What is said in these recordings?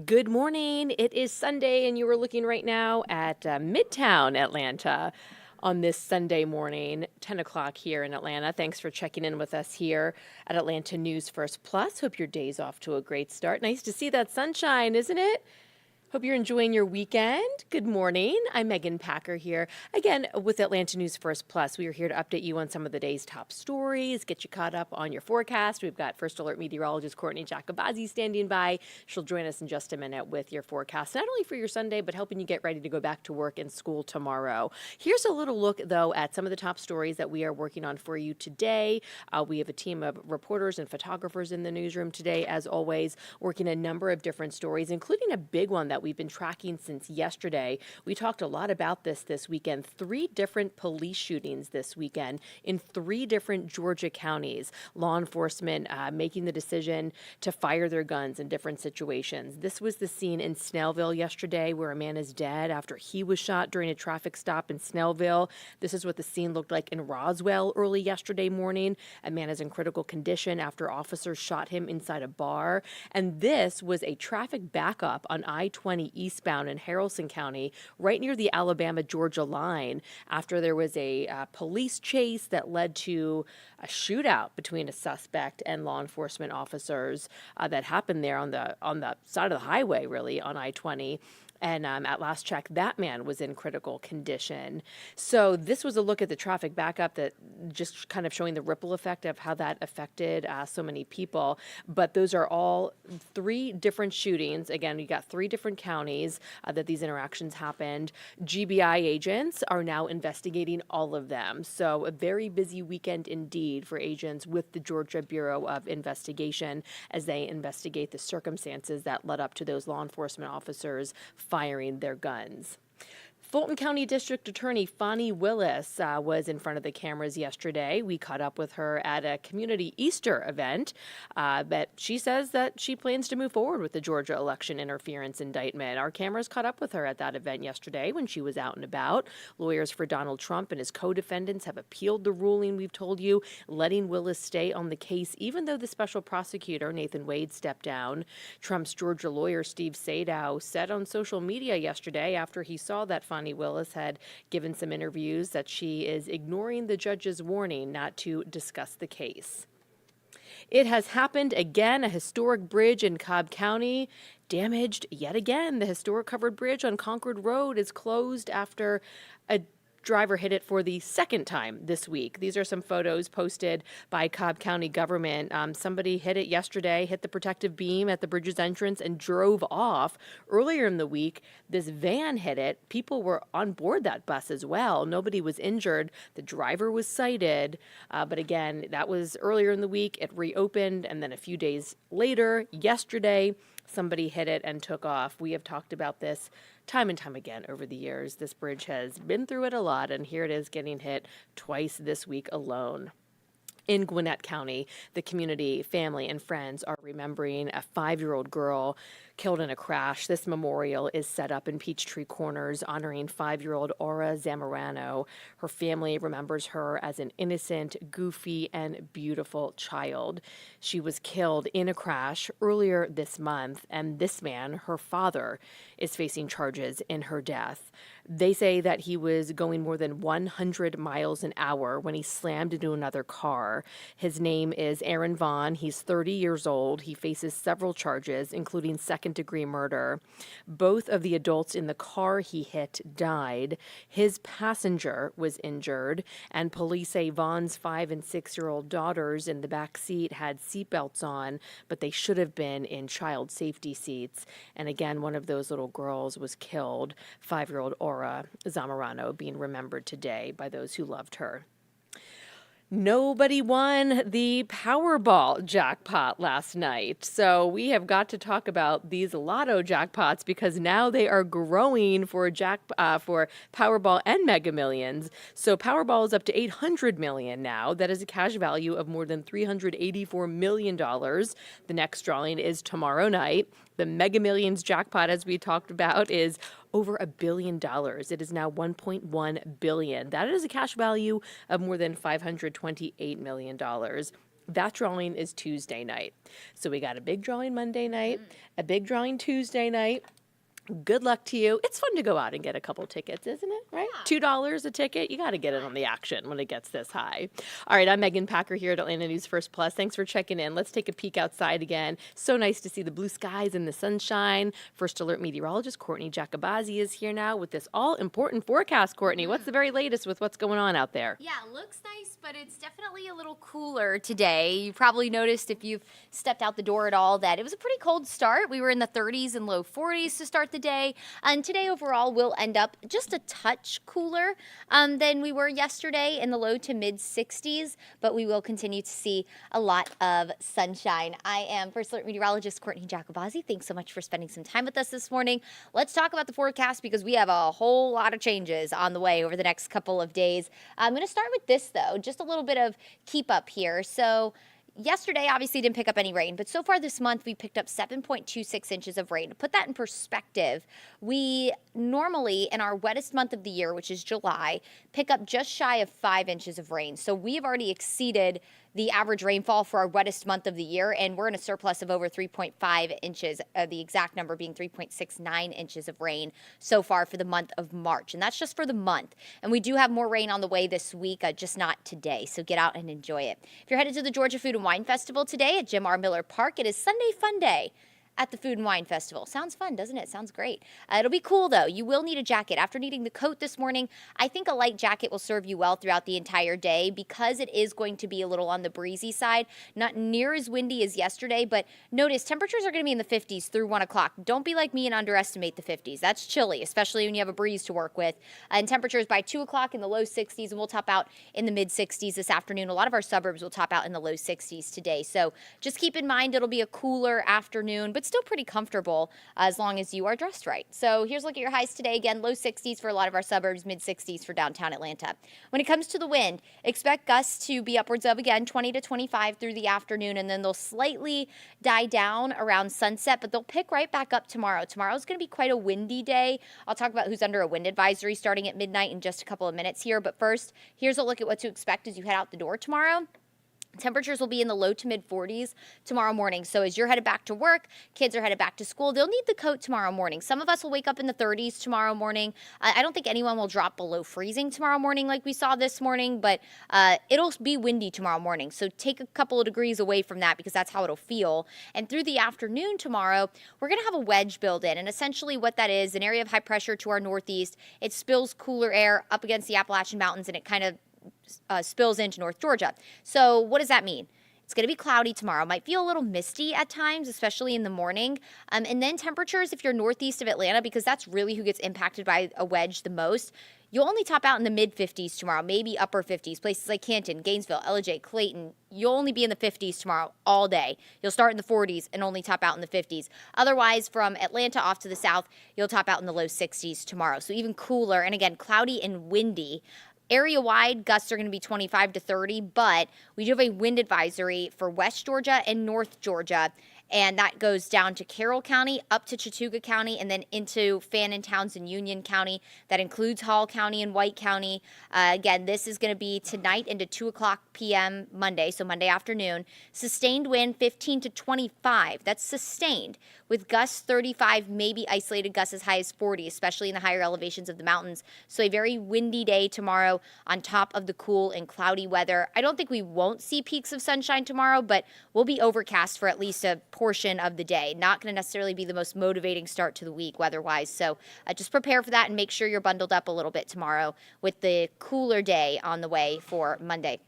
Good morning. It is Sunday, and you are looking right now at Midtown Atlanta on this Sunday morning, 10 o'clock here in Atlanta. Thanks for checking in with us here at Atlanta News First Plus. Hope your day's off to a great start. Nice to see that sunshine, isn't it? Hope you're enjoying your weekend. Good morning. I'm Megan Packer here again with Atlanta News First Plus. We are here to update you on some of the day's top stories, get you caught up on your forecast. We've got First Alert meteorologist Courtney Jacobazzi standing by. She'll join us in just a minute with your forecast, not only for your Sunday, but helping you get ready to go back to work and school tomorrow. Here's a little look, though, at some of the top stories that we are working on for you today. We have a team of reporters and photographers in the newsroom today, as always, working a number of different stories, including a big one that we've been tracking since yesterday. We talked a lot about this weekend. 3 different police shootings this weekend in 3 different Georgia counties. Law enforcement making the decision to fire their guns in different situations. This was the scene in Snellville yesterday where a man is dead after he was shot during a traffic stop in Snellville. This is what the scene looked like in Roswell early yesterday morning. A man is in critical condition after officers shot him inside a bar. And this was a traffic backup on I-20 eastbound in Haralson County, right near the Alabama-Georgia line, after there was a police chase that led to a shootout between a suspect and law enforcement officers that happened there on the side of the highway, really, on I-20. And at last check, that man was in critical condition. So this was a look at the traffic backup that just kind of showing the ripple effect of how that affected so many people. But those are all 3 different shootings. Again, you got 3 different counties that these interactions happened. GBI agents are now investigating all of them. So a very busy weekend indeed for agents with the Georgia Bureau of Investigation as they investigate the circumstances that led up to those law enforcement officers firing their guns. Fulton County District Attorney Fani Willis was in front of the cameras yesterday. We caught up with her at a community Easter event, but she says that she plans to move forward with the Georgia election interference indictment. Our cameras caught up with her at that event yesterday when she was out and about. Lawyers for Donald Trump and his co-defendants have appealed the ruling, we've told you, letting Willis stay on the case, even though the special prosecutor, Nathan Wade, stepped down. Trump's Georgia lawyer, Steve Sadow, said on social media yesterday after he saw that Fani Willis had given some interviews that she is ignoring the judge's warning not to discuss the case. It has happened again. A historic bridge in Cobb County damaged yet again. The historic covered bridge on Concord Road is closed after a driver hit it for the second time this week. These are some photos posted by Cobb County government. Somebody hit it yesterday, hit the protective beam at the bridge's entrance and drove off. Earlier in the week, this van hit it. People were on board that bus as well. Nobody was injured. The driver was cited. But again, that was earlier in the week. It reopened. And then a few days later, yesterday, somebody hit it and took off. We have talked about this time and time again over the years. This bridge has been through it a lot, and here it is getting hit twice this week alone. In Gwinnett County, the community, family, and friends are remembering a 5-year-old girl killed in a crash. This memorial is set up in Peachtree Corners, honoring 5-year-old Aura Zamorano. Her family remembers her as an innocent, goofy, and beautiful child. She was killed in a crash earlier this month, and this man, her father, is facing charges in her death. They say that he was going more than 100 miles an hour when he slammed into another car. His name is Aaron Vaughn. He's 30 years old. He faces several charges, including second-degree murder. Both of the adults in the car he hit died. His passenger was injured, and police say Vaughn's 5- and 6-year-old daughters in the back seat had seatbelts on, but they should have been in child safety seats. And again, one of those little girls was killed, 5-year-old Aura Zamorano, being remembered today by those who loved her. Nobody won the Powerball jackpot last night. So we have got to talk about these lotto jackpots because now they are growing for for Powerball and Mega Millions. So Powerball is up to $800 million now. That is a cash value of more than $384 million. The next drawing is tomorrow night. The Mega Millions jackpot, as we talked about, is over $1 billion. It is now $1.1 billion. That is a cash value of more than $528 million. That drawing is Tuesday night. So we got a big drawing Monday night, a big drawing Tuesday night. Good luck to you. It's fun to go out and get a couple tickets, isn't it? Right? Yeah. $2 a ticket. You got to get in on the action when it gets this high. All right, I'm Megan Packer here at Atlanta News First Plus. Thanks for checking in. Let's take a peek outside again. So nice to see the blue skies and the sunshine. First Alert meteorologist Courtney Jacobazzi is here now with this all-important forecast. Courtney, what's the very latest with what's going on out there? Yeah, looks nice, but it's definitely a little cooler today. You probably noticed if you've stepped out the door at all that it was a pretty cold start. We were in the 30s and low 40s to start the day. And today overall we'll end up just a touch cooler than we were yesterday in the low to mid 60s, but we will continue to see a lot of sunshine. I am First Alert meteorologist Courtney Jacobazzi. Thanks so much for spending some time with us this morning. Let's talk about the forecast because we have a whole lot of changes on the way over the next couple of days. I'm going to start with this though, just a little bit of keep up here. So yesterday, obviously, didn't pick up any rain, but so far this month, we picked up 7.26 inches of rain. To put that in perspective, we normally, in our wettest month of the year, which is July, pick up just shy of 5 inches of rain. So we have already exceeded the average rainfall for our wettest month of the year, and we're in a surplus of over 3.5 inches, the exact number being 3.69 inches of rain so far for the month of March. And that's just for the month. And we do have more rain on the way this week, just not today. So get out and enjoy it. If you're headed to the Georgia Food and Wine Festival today at Jim R. Miller Park, it is Sunday Fun Day at the Food and Wine Festival. Sounds fun, doesn't it? Sounds great. It'll be cool, though. You will need a jacket. After needing the coat this morning, I think a light jacket will serve you well throughout the entire day because it is going to be a little on the breezy side. Not near as windy as yesterday, but notice temperatures are going to be in the 50s through 1 o'clock. Don't be like me and underestimate the 50s. That's chilly, especially when you have a breeze to work with. And temperatures by 2 o'clock in the low 60s, and we'll top out in the mid 60s this afternoon. A lot of our suburbs will top out in the low 60s today. So just keep in mind it'll be a cooler afternoon, but still pretty comfortable as long as you are dressed right. So here's a look at your highs today. Again, low 60s for a lot of our suburbs, mid 60s for downtown Atlanta. When it comes to the wind, expect gusts to be upwards of, again, 20 to 25 through the afternoon, and then they'll slightly die down around sunset, but they'll pick right back up tomorrow. Tomorrow's going to be quite a windy day. I'll talk about who's under a wind advisory starting at midnight in just a couple of minutes here, but first, here's a look at what to expect as you head out the door tomorrow. Temperatures will be in the low to mid 40s tomorrow morning. So as you're headed back to work, kids are headed back to school, they'll need the coat tomorrow morning. Some of us will wake up in the 30s tomorrow morning. I don't think anyone will drop below freezing tomorrow morning like we saw this morning, but it'll be windy tomorrow morning. So take a couple of degrees away from that because that's how it'll feel. And through the afternoon tomorrow, we're going to have a wedge build in. And essentially what that is, an area of high pressure to our northeast. It spills cooler air up against the Appalachian Mountains, and it kind of spills into North Georgia. So what does that mean? It's going to be cloudy tomorrow. Might feel a little misty at times, especially in the morning. And then temperatures, if you're northeast of Atlanta, because that's really who gets impacted by a wedge the most, you'll only top out in the mid-50s tomorrow, maybe upper 50s. Places like Canton, Gainesville, Ellijay, Clayton, you'll only be in the 50s tomorrow all day. You'll start in the 40s and only top out in the 50s. Otherwise, from Atlanta off to the south, you'll top out in the low 60s tomorrow. So even cooler, and again, cloudy and windy. Area-wide, gusts are going to be 25 to 30, but we do have a wind advisory for West Georgia and North Georgia, and that goes down to Carroll County, up to Chattooga County, and then into Fannin, Townsend, Union County. That includes Hall County and White County. Again, this is going to be tonight into 2 o'clock p.m. Monday, so Monday afternoon. Sustained wind 15 to 25. That's sustained, with gusts 35, maybe isolated gusts as high as 40, especially in the higher elevations of the mountains. So a very windy day tomorrow on top of the cool and cloudy weather. I don't think we won't see peaks of sunshine tomorrow, but we'll be overcast for at least a portion of the day. Not going to necessarily be the most motivating start to the week weather-wise. So just prepare for that and make sure you're bundled up a little bit tomorrow with the cooler day on the way for Monday.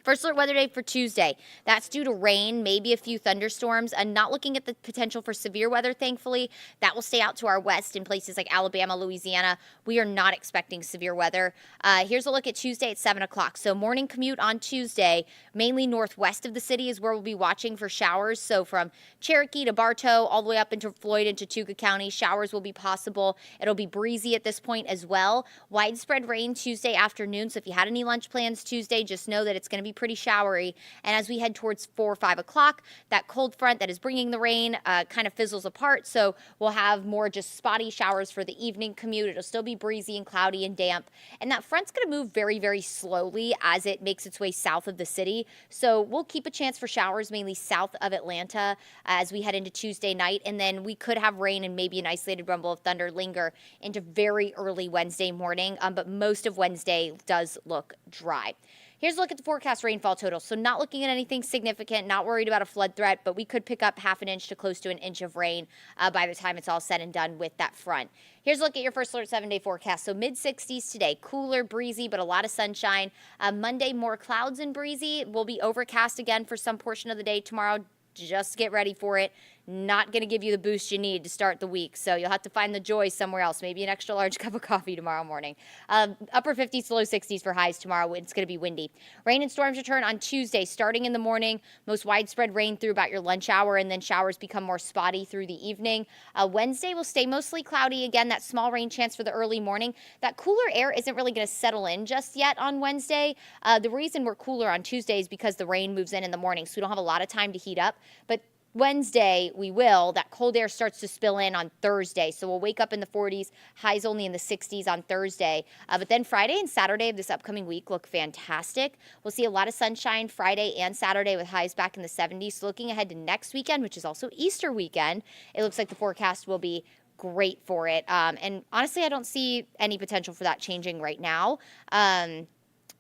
First alert weather day for Tuesday. That's due to rain, maybe a few thunderstorms, and not looking at the potential for severe weather, thankfully. That will stay out to our west in places like Alabama, Louisiana. We are not expecting severe weather. Here's a look at Tuesday at 7 o'clock. So morning commute on Tuesday, mainly northwest of the city is where we'll be watching for showers. So from Cherokee to Bartow, all the way up into Floyd and Chattooga County, showers will be possible. It'll be breezy at this point as well. Widespread rain Tuesday afternoon. So if you had any lunch plans Tuesday, just know that it's going to be be pretty showery. And as we head towards 4 or 5 o'clock, that cold front that is bringing the rain kind of fizzles apart. So we'll have more just spotty showers for the evening commute. It'll still be breezy and cloudy and damp. And that front's going to move very, very slowly as it makes its way south of the city. So we'll keep a chance for showers mainly south of Atlanta as we head into Tuesday night. And then we could have rain and maybe an isolated rumble of thunder linger into very early Wednesday morning. But most of Wednesday does look dry. Here's a look at the forecast rainfall total. So not looking at anything significant, not worried about a flood threat, but we could pick up half an inch to close to an inch of rain by the time it's all said and done with that front. Here's a look at your First Alert 7-day forecast. So mid-60s today, cooler, breezy, but a lot of sunshine. Monday, more clouds and breezy. Will be overcast again for some portion of the day tomorrow. Just get ready for it. Not going to give you the boost you need to start the week. So you'll have to find the joy somewhere else. Maybe an extra large cup of coffee tomorrow morning. Upper 50s to low 60s for highs tomorrow. It's going to be windy. Rain and storms return on Tuesday, starting in the morning. Most widespread rain through about your lunch hour, and then showers become more spotty through the evening. Wednesday will stay mostly cloudy. Again, that small rain chance for the early morning. That cooler air isn't really going to settle in just yet on Wednesday. The reason we're cooler on Tuesday is because the rain moves in the morning, so we don't have a lot of time to heat up. But Wednesday, we will. That cold air starts to spill in on Thursday. So we'll wake up in the 40s, highs only in the 60s on Thursday. But then Friday and Saturday of this upcoming week look fantastic. We'll see a lot of sunshine Friday and Saturday with highs back in the 70s. So looking ahead to next weekend, which is also Easter weekend, it looks like the forecast will be great for it. And honestly, I don't see any potential for that changing right now.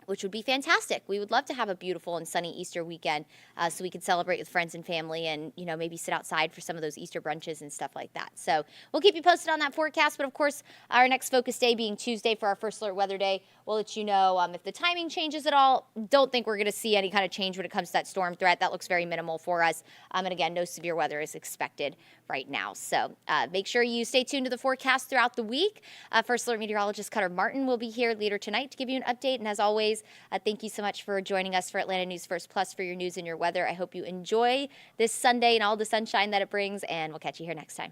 Which would be fantastic. We would love to have a beautiful and sunny Easter weekend so we could celebrate with friends and family and, maybe sit outside for some of those Easter brunches and stuff like that. So we'll keep you posted on that forecast. But, of course, our next focus day being Tuesday for our First Alert Weather Day, we'll let you know if the timing changes at all. Don't think we're going to see any kind of change when it comes to that storm threat. That looks very minimal for us. And, again, no severe weather is expected right now. So make sure you stay tuned to the forecast throughout the week. First Alert Meteorologist Cutter Martin will be here later tonight to give you an update. And, as always, thank you so much for joining us for Atlanta News First Plus for your news and your weather. I hope you enjoy this Sunday and all the sunshine that it brings, and we'll catch you here next time.